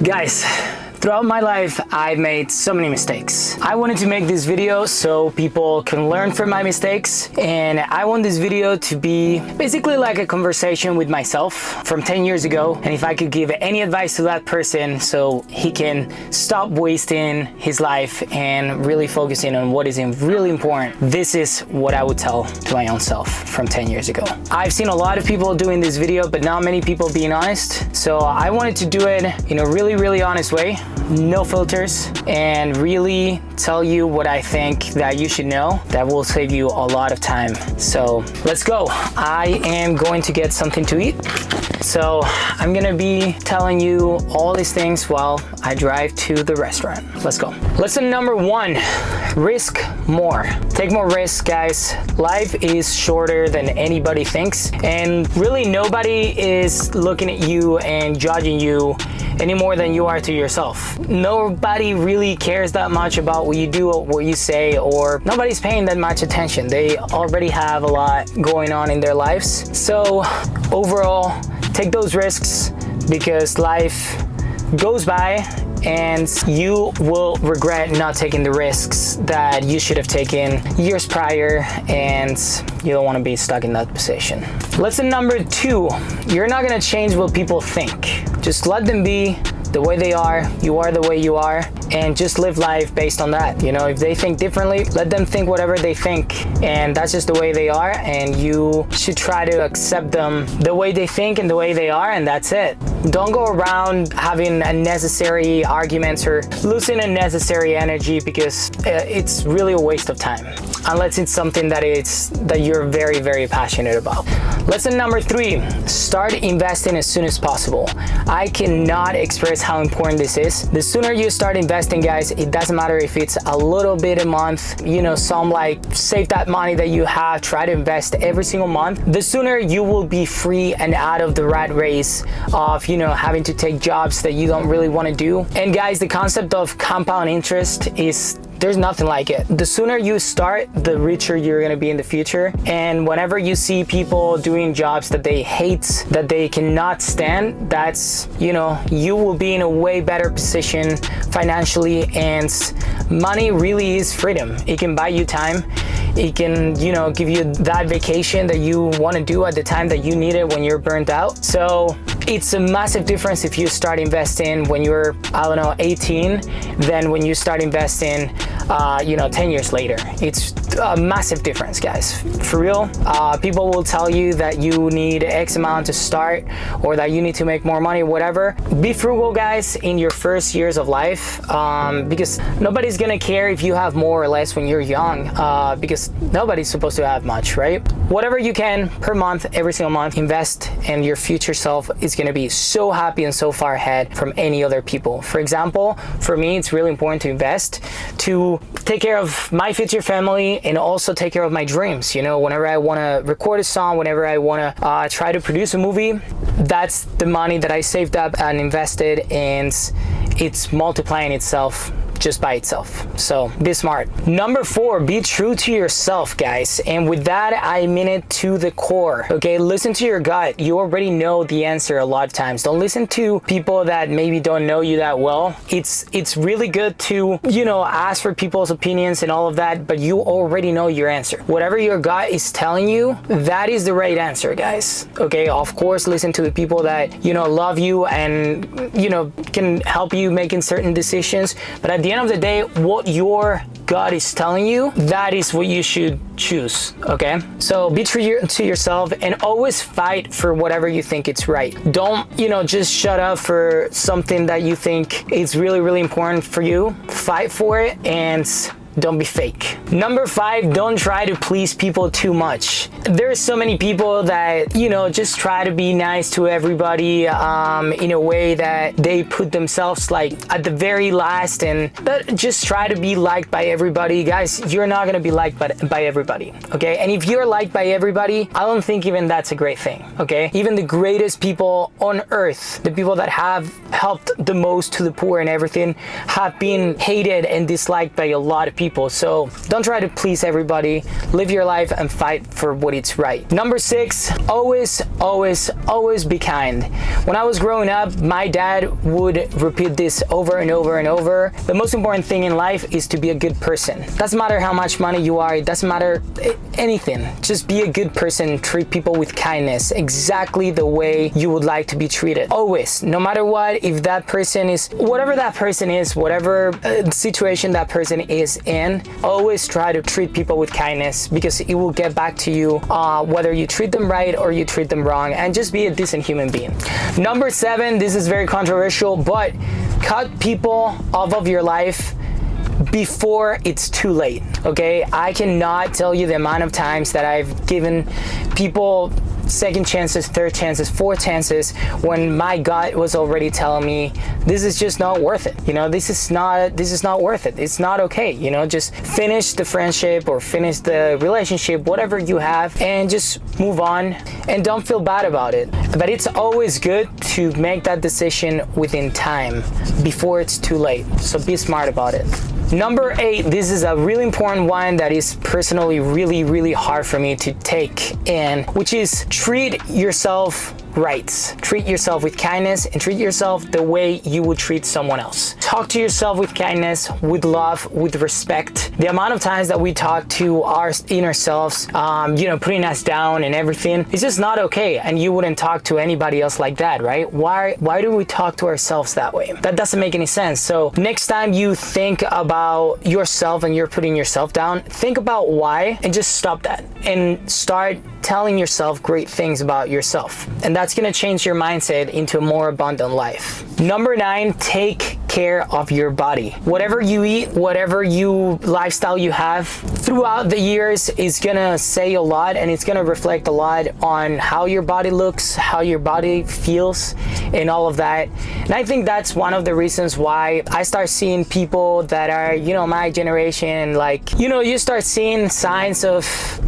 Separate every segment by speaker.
Speaker 1: Guys, throughout my life, I've made so many mistakes. I wanted to make this video so people can learn from my mistakes, and I want this video to be basically like a conversation with myself from 10 years ago, and if I could give any advice to that person so he can stop wasting his life and really focusing on what is really important, this is what I would tell to my own self from 10 years ago. I've seen a lot of people doing this video, but not many people being honest, so I wanted to do it in a really honest way. No filters, and really tell you what I think that you should know that will save you a lot of time. So let's go. I am going to get something to eat. So I'm gonna be telling you all these things while I drive to the restaurant. Let's go. Lesson number 1, risk more. Take more risks, guys. Life is shorter than anybody thinks, and really nobody is looking at you and judging you any more than you are to yourself. Nobody really cares that much about what you do or what you say, or nobody's paying that much attention. They already have a lot going on in their lives. So overall, take those risks, because life goes by and you will regret not taking the risks that you should have taken years prior, and you don't want to be stuck in that position. Lesson number 2, you're not going to change what people think. Just let them be the way they are. You are the way you are, and just live life based on that. You know, if they think differently, let them think whatever they think, and that's just the way they are, and you should try to accept them the way they think and the way they are, and that's it. Don't go around having unnecessary arguments or losing unnecessary energy, because it's really a waste of time, unless it's something that you're very passionate about. Lesson number 3, start investing as soon as possible. I cannot express how important this is. The sooner you start investing, guys, it doesn't matter if it's a little bit a month, you know, some like save that money that you have, try to invest every single month. The sooner you will be free and out of the rat race of, you know, having to take jobs that you don't really want to do. And guys, the concept of compound interest is, there's nothing like it. The sooner you start, the richer you're gonna be in the future. And whenever you see people doing jobs that they hate, that they cannot stand, that's, you know, you will be in a way better position financially. And money really is freedom. It can buy you time. It can, you know, give you that vacation that you want to do at the time that you need it when you're burnt out. So it's a massive difference if you start investing when you're, I don't know, 18, than when you start investing, you know, 10 years later. It's a massive difference, guys. For real. People will tell you that you need X amount to start, or that you need to make more money, whatever. Be frugal, guys, in your first years of life, because nobody's gonna care if you have more or less when you're young, because nobody's supposed to have much, right? Whatever you can per month, every single month, invest, and your future self is gonna be so happy and so far ahead from any other people. For example, for me, it's really important to invest to take care of my future family, and also take care of my dreams. You know, whenever I want to record a song, whenever I want to try to produce a movie, that's the money that I saved up and invested, and it's multiplying itself just by itself. So be smart. Number 4, be true to yourself, guys. And with that, I mean it to the core. Okay, listen to your gut. You already know the answer a lot of times. Don't listen to people that maybe don't know you that well. It's really good to, you know, ask for people's opinions and all of that, but you already know your answer. Whatever your gut is telling you, that is the right answer, guys. Okay, of course, listen to the people that, you know, love you and, you know, can help you making certain decisions, but at the end of the day, what your gut is telling you, that is what you should choose. Okay, so be true to yourself, and always fight for whatever you think it's right. Don't, you know, just shut up for something that you think is really important for you. Fight for it, and don't be fake. Number 5, don't try to please people too much. There's so many people that, you know, just try to be nice to everybody in a way that they put themselves like at the very last, and just try to be liked by everybody. Guys, you're not gonna be liked by everybody, okay? And if you're liked by everybody, I don't think even that's a great thing, okay? Even the greatest people on earth, the people that have helped the most to the poor and everything, have been hated and disliked by a lot of people. So don't try to please everybody. Live your life and fight for what it's right. Number 6, always be kind. When I was growing up, my dad would repeat this over and over and over. The most important thing in life is to be a good person. Doesn't matter how much money you are, it doesn't matter anything. Just be a good person, treat people with kindness, exactly the way you would like to be treated. Always, no matter what, if that person is, whatever that person is, whatever situation that person is in, always try to treat people with kindness, because it will get back to you whether you treat them right or you treat them wrong, and just be a decent human being. Number 7, this is very controversial, but cut people off of your life before it's too late. Okay, I cannot tell you the amount of times that I've given people second chances, third chances, fourth chances, when my gut was already telling me this is just not worth it. You know, this is not worth it. It's not okay. You know, just finish the friendship or finish the relationship, whatever you have, and just move on and don't feel bad about it. But it's always good to make that decision within time before it's too late. So be smart about it. Number 8, this is a really important one that is personally really hard for me to take in, which is treat yourself right. Treat yourself with kindness and treat yourself the way you would treat someone else. Talk to yourself with kindness, with love, with respect. The amount of times that we talk to our inner selves, putting us down and everything, it's just not okay. And you wouldn't talk to anybody else like that, right? Why do we talk to ourselves that way? That doesn't make any sense. So next time you think about yourself and you're putting yourself down, think about why and just stop that and start telling yourself great things about yourself. And that's gonna change your mindset into a more abundant life. Number 9, take care of your body. Whatever you eat, whatever lifestyle you have throughout the years is gonna say a lot, and it's gonna reflect a lot on how your body looks, how your body feels, and all of that. And I think that's one of the reasons why I start seeing people that are, my generation, you start seeing signs of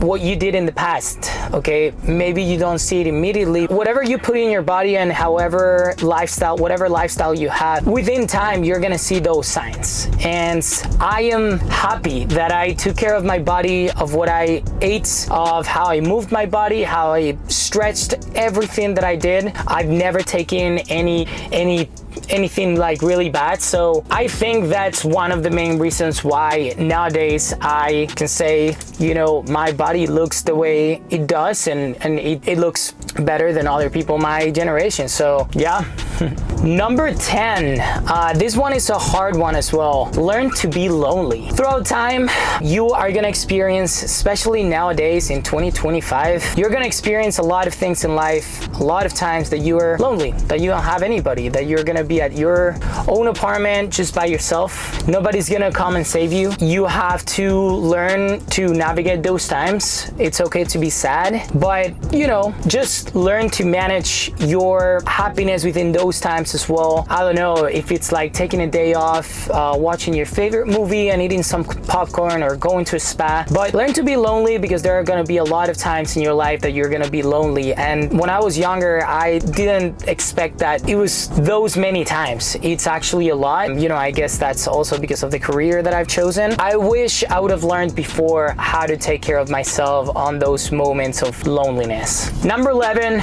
Speaker 1: what you did in the past. Okay, maybe you don't see it immediately. Whatever you put in your body and whatever lifestyle you have, within time you're gonna see those signs. And I am happy that I took care of my body, of what I ate, of how I moved my body, how I stretched, everything that I did. I've never taken anything like really bad. So I think that's one of the main reasons why nowadays I can say, my body looks the way it does, and it looks better than other people my generation. So yeah. Number 10, this one is a hard one as well. Learn to be lonely. Throughout time, you are gonna experience, especially nowadays in 2025, you're gonna experience a lot of things in life, a lot of times that you are lonely, that you don't have anybody, that you're gonna be at your own apartment just by yourself. Nobody's gonna come and save you. You have to learn to navigate those times. It's okay to be sad, but just learn to manage your happiness within those times as well. I don't know if it's like taking a day off, watching your favorite movie and eating some popcorn, or going to a spa, but learn to be lonely, because there are going to be a lot of times in your life that you're going to be lonely. And when I was younger, I didn't expect that it was those many times. It's actually a lot. I guess that's also because of the career that I've chosen. I wish I would have learned before how to take care of myself on those moments of loneliness. Number 11,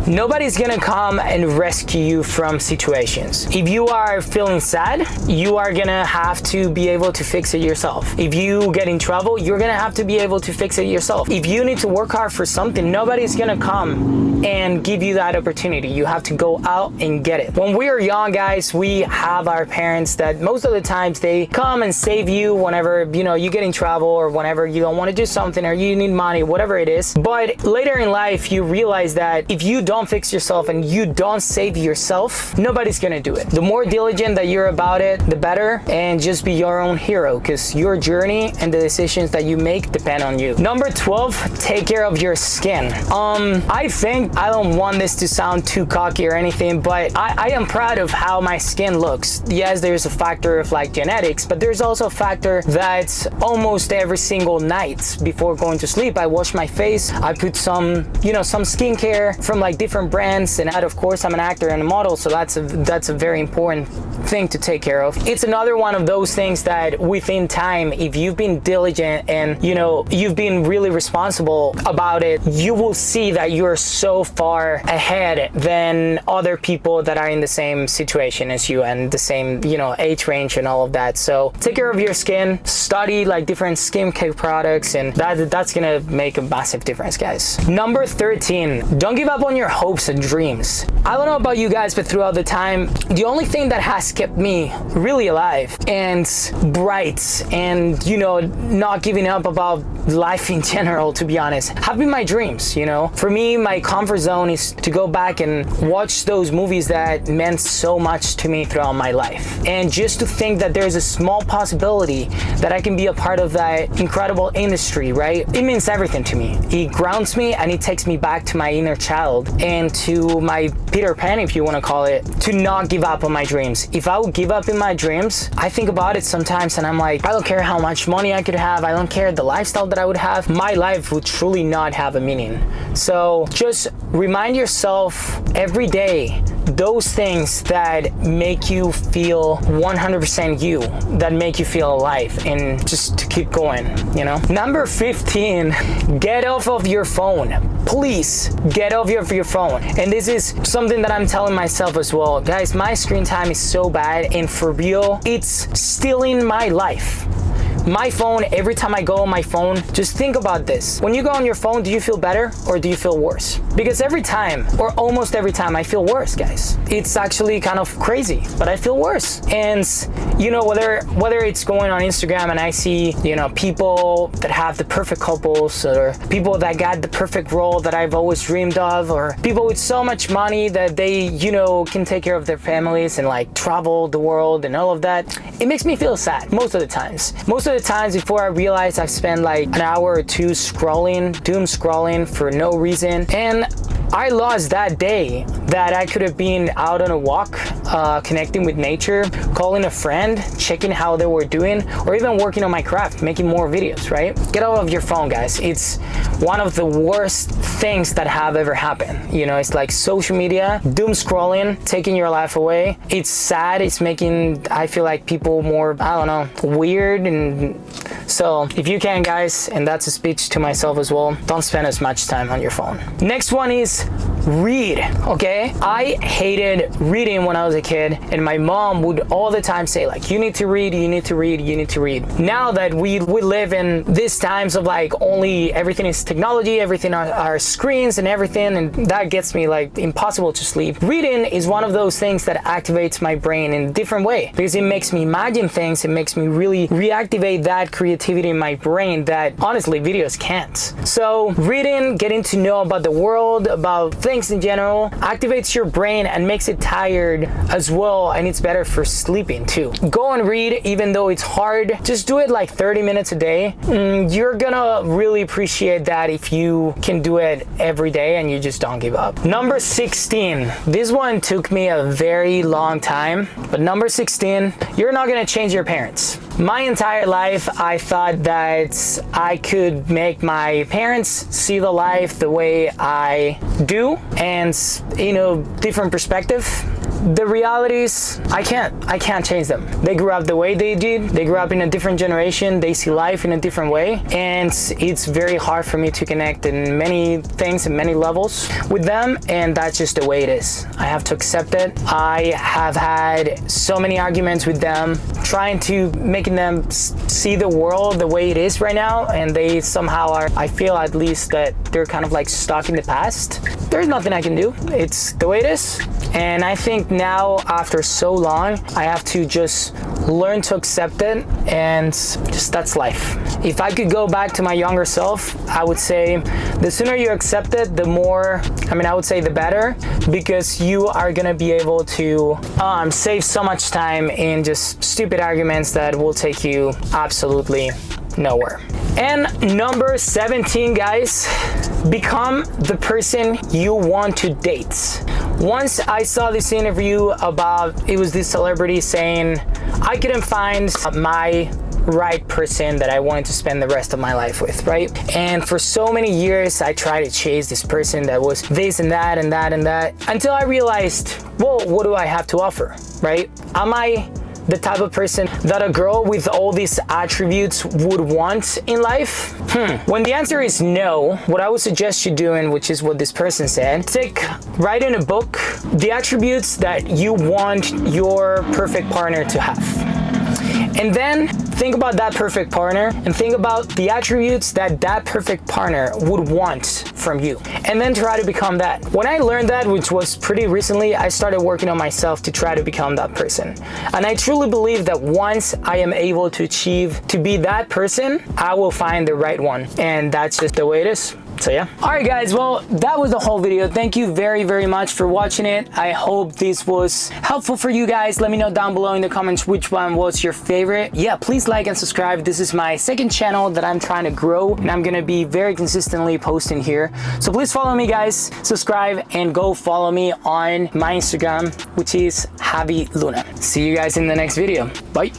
Speaker 1: nobody's gonna come and rescue you from situations. If you are feeling sad, you are gonna have to be able to fix it yourself. If you get in trouble, you're gonna have to be able to fix it yourself. If you need to work hard for something, nobody's gonna come and give you that opportunity. You have to go out and get it. When we are young, guys, we have our parents that most of the times they come and save you whenever you get in trouble, or whenever you don't want to do something, or you need money, whatever it is. But later in life, you realize that if you don't fix yourself and you don't save yourself, nobody's gonna do it. The more diligent that you're about it, the better, and just be your own hero, because your journey and the decisions that you make depend on you. Number 12, take care of your skin. I don't want this to sound too cocky or anything, but I am proud of how my skin looks. Yes, there's a factor of genetics, but there's also a factor that almost every single night before going to sleep, I wash my face, I put some skincare from different brands, and of course I'm an actor and a model, so that's a very important thing to take care of. It's another one of those things that within time, if you've been diligent and you've been really responsible about it, you will see that you're so far ahead than other people that are in the same situation as you and the same age range and all of that. So take care of your skin, study like different skincare products, and that's gonna make a massive difference, guys. Number 13, don't give up on your hopes and dreams. I don't know about you guys, but throughout the time, the only thing that has kept me really alive and bright and not giving up about life in general, to be honest, have been my dreams. For me, my comfort zone is to go back and watch those movies that meant so much to me throughout my life, and just to think that there's a small possibility that I can be a part of that incredible industry, right? It means everything to me. It grounds me and it takes me back to my inner child and to my Peter Pan, if you want to call it, to not give up on my dreams. If I would give up in my dreams, I think about it sometimes and I'm like, I don't care how much money I could have, I don't care the lifestyle that I would have, my life would truly not have a meaning. So just remind yourself every day those things that make you feel 100% you, that make you feel alive, and just to keep going, Number 15, get off of your phone. Please get off of your phone. And this is something that I'm telling myself as well. Guys, my screen time is so bad, and for real, it's stealing my life. My phone, every time I go on my phone, just think about this. When you go on your phone, do you feel better or do you feel worse? Because every time, or almost every time, I feel worse, guys. It's actually kind of crazy, but I feel worse. And whether it's going on Instagram and I see, people that have the perfect couples, or people that got the perfect role that I've always dreamed of, or people with so much money that they, can take care of their families and like travel the world and all of that, it makes me feel sad most of the times. Most of the times before I realize I've spent like an hour or two doom scrolling for no reason, and I lost that day that I could have been out on a walk, connecting with nature, calling a friend, checking how they were doing, or even working on my craft, making more videos, right? Get out of your phone, guys. It's one of the worst things that have ever happened. It's like social media, doom scrolling, taking your life away. It's sad. It's making, I feel like, people more, weird. And so if you can, guys, and that's a speech to myself as well, don't spend as much time on your phone. Next one is read, okay? I hated reading when I was a kid, and my mom would all the time say like, you need to read, you need to read, you need to read. Now that we live in these times of like only everything is technology, everything are screens and everything, and that gets me like impossible to sleep. Reading is one of those things that activates my brain in a different way, because it makes me imagine things, it makes me really reactivate that creativity in my brain that honestly videos can't. So reading, getting to know about the world, about things in general, activates your brain and makes it tired as well, and it's better for sleeping too. Go and read, even though it's hard. Just do it like 30 minutes a day. You're gonna really appreciate that if you can do it every day and you just don't give up. Number 16. This one took me a very long time, but number 16, you're not gonna change your parents. My entire life, I thought that I could make my parents see the life the way I do, and different perspective. The reality is I can't change them. They grew up the way they did. They grew up in a different generation. They see life in a different way, and it's very hard for me to connect in many things and many levels with them, and that's just the way it is. I have to accept it. I have had so many arguments with them, trying to making them see the world the way it is right now, and they somehow are, I feel at least, that they're kind of like stuck in the past. There's nothing I can do. It's the way it is. And I think now, after so long, I have to just learn to accept it, and just that's life. If I could go back to my younger self, I would say the sooner you accept it, the more, I would say the better, because you are gonna be able to save so much time in just stupid arguments that will take you absolutely nowhere. And number 17, guys, become the person you want to date. Once I saw this interview about, it was this celebrity saying, I couldn't find my right person that I wanted to spend the rest of my life with, right? And for so many years, I tried to chase this person that was this and that and that and that, until I realized, well, what do I have to offer, right? Am I the type of person that a girl with all these attributes would want in life? When the answer is no, what I would suggest you doing, which is what this person said, write in a book the attributes that you want your perfect partner to have. And then think about that perfect partner and think about the attributes that that perfect partner would want from you. And then try to become that. When I learned that, which was pretty recently, I started working on myself to try to become that person. And I truly believe that once I am able to achieve to be that person, I will find the right one. And that's just the way it is. So yeah. Alright guys, well, that was the whole video. Thank you very, very much for watching it. I hope this was helpful for you guys. Let me know down below in the comments which one was your favorite. Yeah, please like and subscribe. This is my second channel that I'm trying to grow, and I'm gonna be very consistently posting here. So please follow me guys, subscribe, and go follow me on my Instagram, which is Javi Luna. See you guys in the next video. Bye.